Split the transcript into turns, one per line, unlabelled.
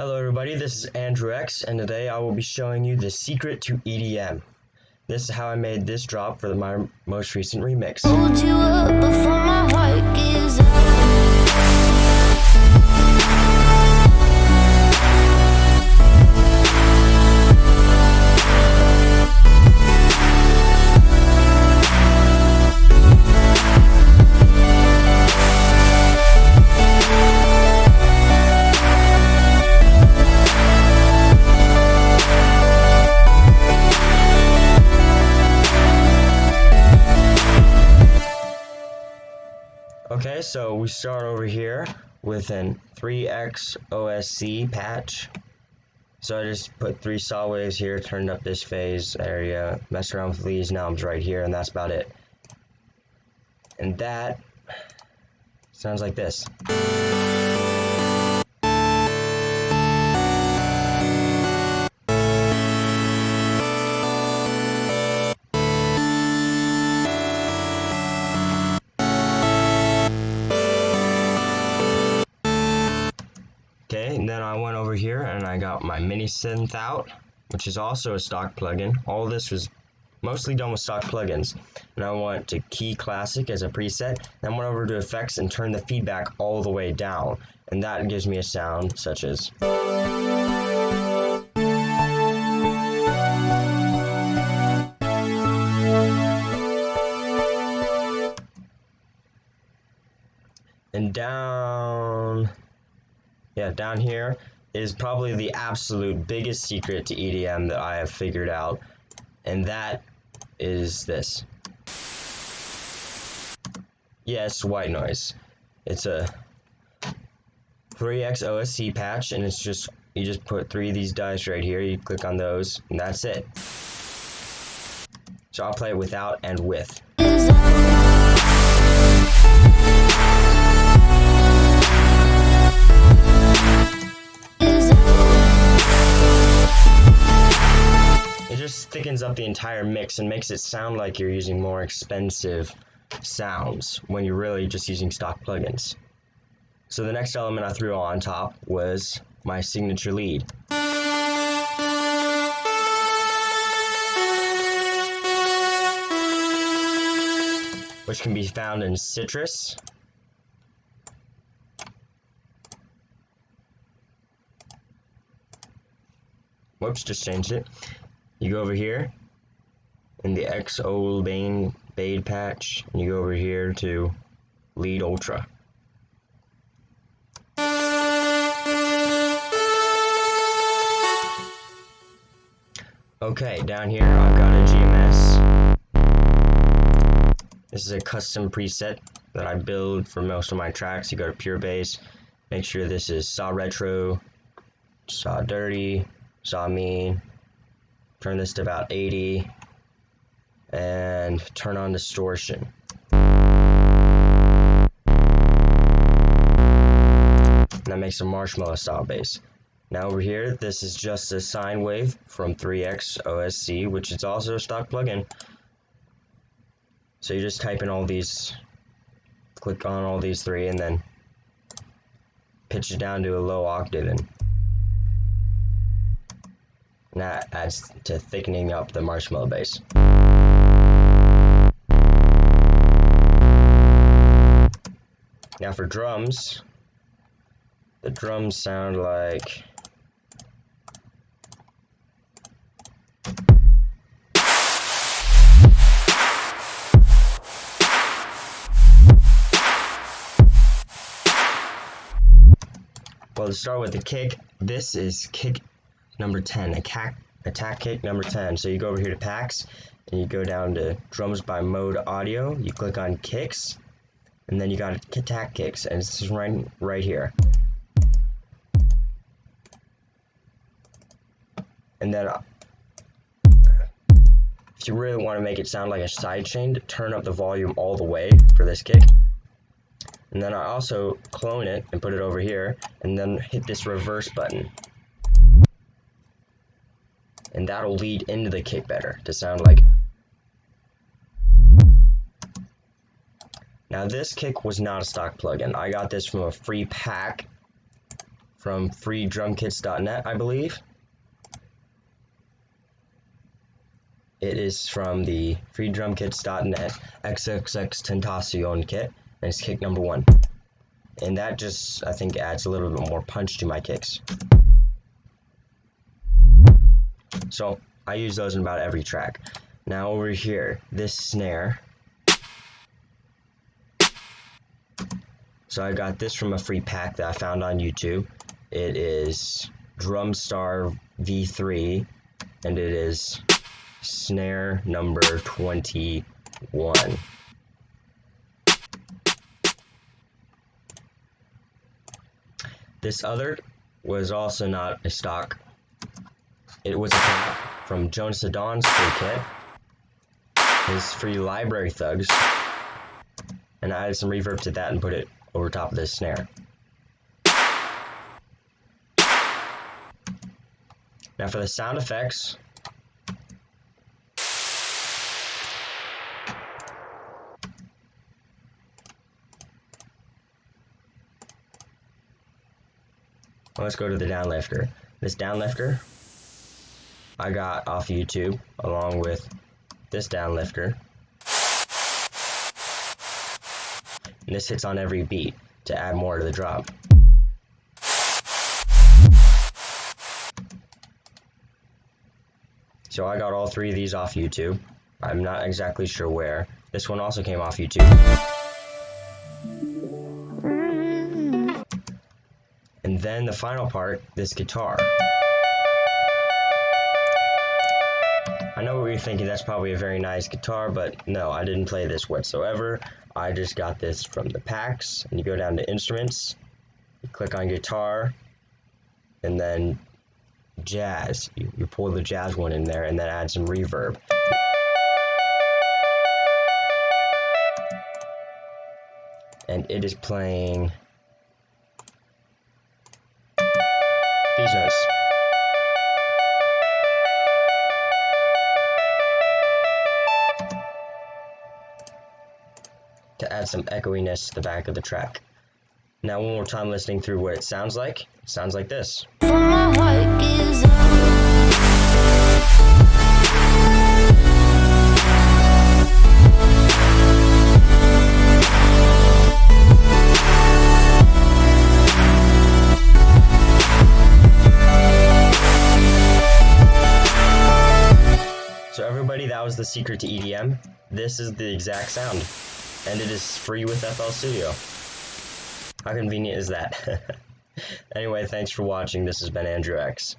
Hello everybody, this is Andrew X, and today I will be showing you the secret to EDM. This is how I made this drop for my most recent remix.
Hold you up before my heart gives out.
Okay, so we start over here with an 3x OSC patch. So I just put 3 saw waves here, turned up this phase area, messed around with these knobs right here, and that's about it. And that sounds like this. Okay, and then I went over here and I got my mini synth out, which is also a stock plugin. All this was mostly done with stock plugins. And I went to Key Classic as a preset, then went over to effects and turned the feedback all the way down. And that gives me a sound such as. And down here is probably the absolute biggest secret to EDM that I have figured out, and that is this. Yes, white noise. It's a 3x OSC patch, and it's just, you just put 3 of these dice right here, you click on those, and that's it. So I'll play it without and with. It just thickens up the entire mix and makes it sound like you're using more expensive sounds when you're really just using stock plugins. So the next element I threw on top was my signature lead. Which can be found in Citrus. Whoops, just changed it. You go over here in the XO Bade patch, and you go over here to Lead Ultra. Okay, down here I've got a GMS. This is a custom preset that I build for most of my tracks. You go to Pure Bass, make sure this is saw retro, saw dirty, saw mean. Turn this to about 80 and turn on distortion. And that makes a marshmallow style bass. Now over here, this is just a sine wave from 3x OSC, which is also a stock plugin. So you just type in all these, click on all these 3, and then pitch it down to a low octave, and that adds to thickening up the marshmallow bass. Now for drums, the drums sound like. Well, to start with the kick, this is kick number 10, attack kick number 10. So you go over here to packs, and you go down to drums by mode audio, you click on kicks, and then you got attack kicks, and it's just right here. And then if you really want to make it sound like a sidechain, turn up the volume all the way for this kick. And then I also clone it and put it over here, and then hit this reverse button. And that'll lead into the kick better to sound like. Now this kick was not a stock plugin. I got this from a free pack from freedrumkits.net, I believe. It is from the freedrumkits.net XXX Tentacion kit, and it's kick number 1. And that just, I think, adds a little bit more punch to my kicks. So I use those in about every track. Now over here, this snare. So I got this from a free pack that I found on YouTube. It is Drumstar V3, and it is snare number 21. This other was also not a stock. It was a cap from Jonas the Dawn's free kit, his free library thugs, and I added some reverb to that and put it over top of this snare. Now for the sound effects, let's go to the downlifter. This downlifter I got off YouTube along with this downlifter. And this hits on every beat to add more to the drop. So I got all 3 of these off YouTube. I'm not exactly sure where. This one also came off YouTube. And then the final part, this guitar. I know what you're thinking, that's probably a very nice guitar, but no, I didn't play this whatsoever. I just got this from the packs, and you go down to instruments, you click on guitar, and then jazz. You pull the jazz one in there and then add some reverb. And it is playing these notes. To add some echoiness to the back of the track. Now one more time listening through what it sounds like this.
My heart gives out.
So everybody, that was the secret to EDM. This is the exact sound. And it is free with FL Studio. How convenient is that? Anyway, thanks for watching. This has been Andrew X.